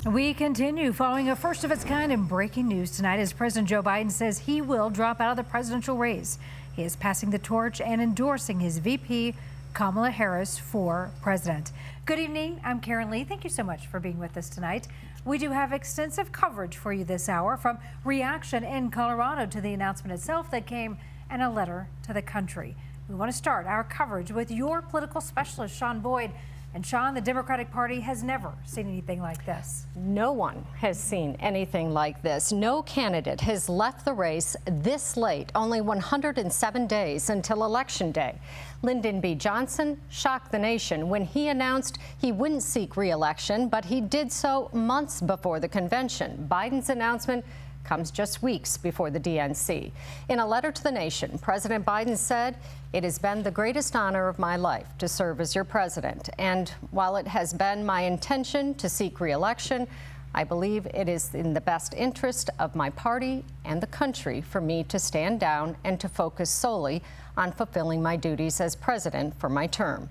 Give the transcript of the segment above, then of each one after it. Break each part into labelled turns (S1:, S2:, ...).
S1: We continue following a first of its kind in breaking news tonight as President Joe Biden says he will drop out of the presidential race. He is passing the torch and endorsing his VP, Kamala Harris, for president. Good evening. I'm Karen Lee. Thank you so much for being with us tonight. We do have extensive coverage for you this hour, from reaction in Colorado to the announcement itself that came and a letter to the country. We want to start our coverage with your political specialist, Sean Boyd. And Sean, the Democratic Party has never seen anything like this.
S2: No one has seen anything like this. No candidate has left the race this late, only 107 days until Election Day. Lyndon B. Johnson shocked the nation when he announced he wouldn't seek re-election, but he did so months before the convention. Biden's announcement comes just weeks before the DNC. In a letter to the nation, President Biden said, "It has been the greatest honor of my life to serve as your president. And while it has been my intention to seek re-election, I believe it is in the best interest of my party and the country for me to stand down and to focus solely on fulfilling my duties as president for my term."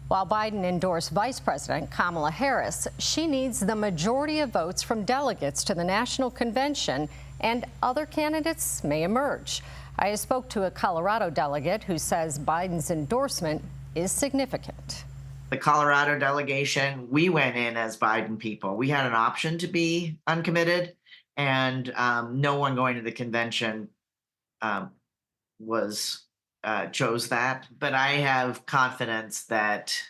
S2: While Biden endorsed Vice President Kamala Harris, she needs the majority of votes from delegates to the national convention, and other candidates may emerge. I spoke to a Colorado delegate who says Biden's endorsement is significant.
S3: The Colorado delegation, we went in as Biden people. We had an option to be uncommitted, and no one going to the convention chose that. But I have confidence that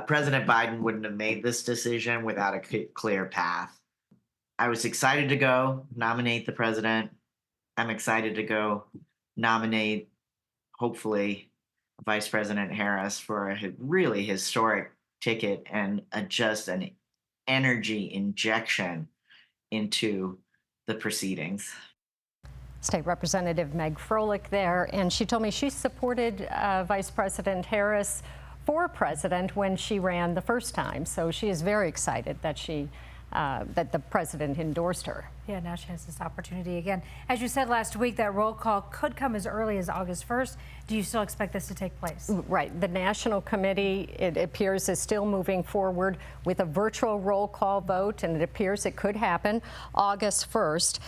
S3: President Biden wouldn't have made this decision without a clear path. I was excited to go nominate the president. I'm excited to go nominate, hopefully, Vice President Harris for a really historic ticket and just an energy injection into the proceedings.
S2: State Representative Meg Froelich there, and she told me she supported Vice President Harris for president when she ran the first time. So she is very excited that that the president endorsed her.
S1: Yeah, now she has this opportunity again. As you said last week, that roll call could come as early as August 1st. Do you still expect this to take place?
S2: Right. The National Committee, it appears, is still moving forward with a virtual roll call vote, and it appears it could happen August 1st.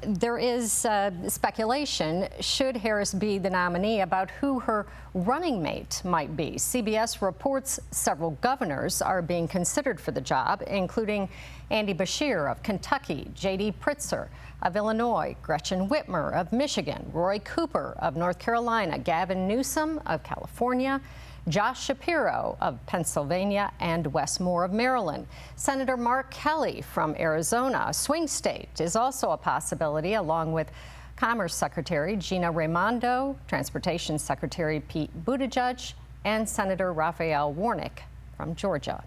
S2: There is speculation, should Harris be the nominee, about who her running mate might be. CBS reports several governors are being considered for the job, including Andy Beshear of Kentucky, J.D. Pritzker of Illinois, Gretchen Whitmer of Michigan, Roy Cooper of North Carolina, Gavin Newsom of California, Josh Shapiro of Pennsylvania, and Wes Moore of Maryland. Senator Mark Kelly from Arizona, a swing state, is also a possibility, along with Commerce Secretary Gina Raimondo, Transportation Secretary Pete Buttigieg, and Senator Raphael Warnock from Georgia.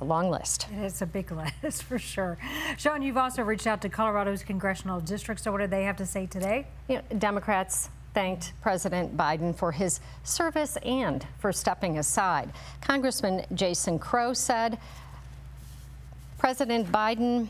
S2: A long list.
S1: It's a big list for sure. Sean, you've also reached out to Colorado's congressional district. So what did they have to say today?
S2: Democrats thanked President Biden for his service and for stepping aside. Congressman Jason Crow said President Biden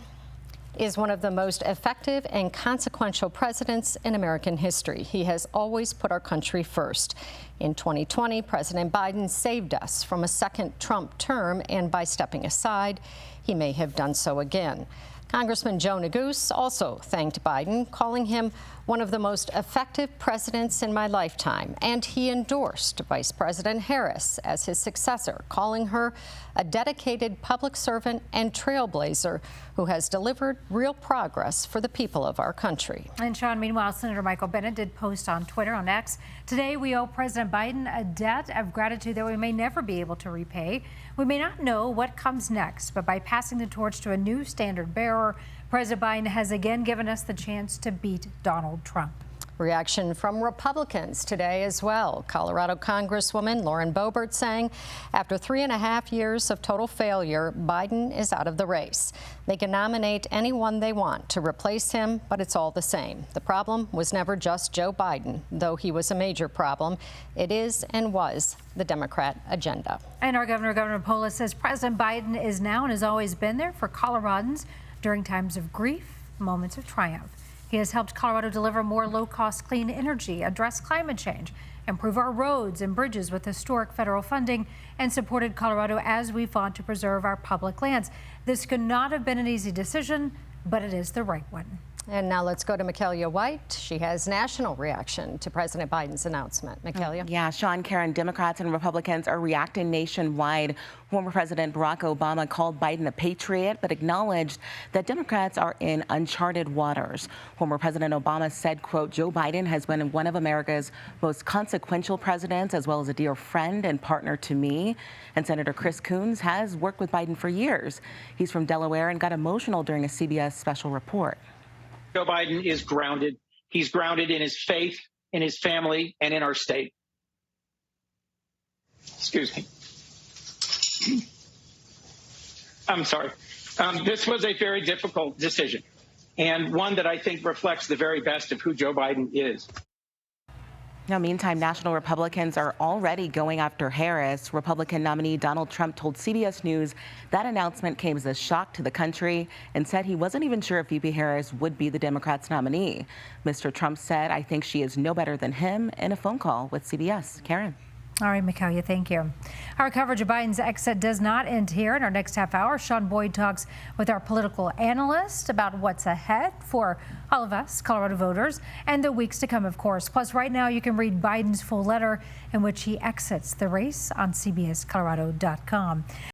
S2: is one of the most effective and consequential presidents in American history. He has always put our country first. In 2020, President Biden saved us from a second Trump term, and by stepping aside, he may have done so again. Congressman Joe Neguse also thanked Biden, calling him one of the most effective presidents in my lifetime, and he endorsed Vice President Harris as his successor, calling her a dedicated public servant and trailblazer who has delivered real progress for the people of our country.
S1: And Sean, meanwhile, Senator Michael Bennet did post on Twitter, on X, "Today we owe President Biden a debt of gratitude that we may never be able to repay. We may not know what comes next, but by passing the torch to a new standard bearer, President Biden has again given us the chance to beat Donald Trump."
S2: Reaction from Republicans today as well. Colorado Congresswoman Lauren Boebert saying after 3.5 years of total failure, Biden is out of the race. They can nominate anyone they want to replace him, but it's all the same. The problem was never just Joe Biden, though he was a major problem. It is and was the Democrat agenda.
S1: And our Governor Polis, says President Biden is now and has always been there for Coloradans during times of grief, moments of triumph. He has helped Colorado deliver more low-cost clean energy, address climate change, improve our roads and bridges with historic federal funding, and supported Colorado as we fought to preserve our public lands. This could not have been an easy decision, but it is the right one.
S2: And now let's go to Michaela White. She has national reaction to President Biden's announcement. Michaela?
S4: Yeah, Sean, Karen, Democrats and Republicans are reacting nationwide. Former President Barack Obama called Biden a patriot, but acknowledged that Democrats are in uncharted waters. Former President Obama said, quote, Joe Biden has been one of America's most consequential presidents, as well as a dear friend and partner to me. And Senator Chris Coons has worked with Biden for years. He's from Delaware and got emotional during a CBS special report.
S5: Joe Biden is grounded. He's grounded in his faith, in his family, and in our state. Excuse me. I'm sorry. This was a very difficult decision, and one that I think reflects the very best of who Joe Biden is.
S4: Now, meantime, national Republicans are already going after Harris. Republican nominee Donald Trump told CBS News that announcement came as a shock to the country and said he wasn't even sure if VP Harris would be the Democrats' nominee. Mr. Trump said, I think she is no better than him, in a phone call with CBS. Karen.
S1: All right, Michaela, thank you. Our coverage of Biden's exit does not end here. In our next half hour, Sean Boyd talks with our political analyst about what's ahead for all of us, Colorado voters, and the weeks to come, of course. Plus, right now, you can read Biden's full letter in which he exits the race on CBSColorado.com.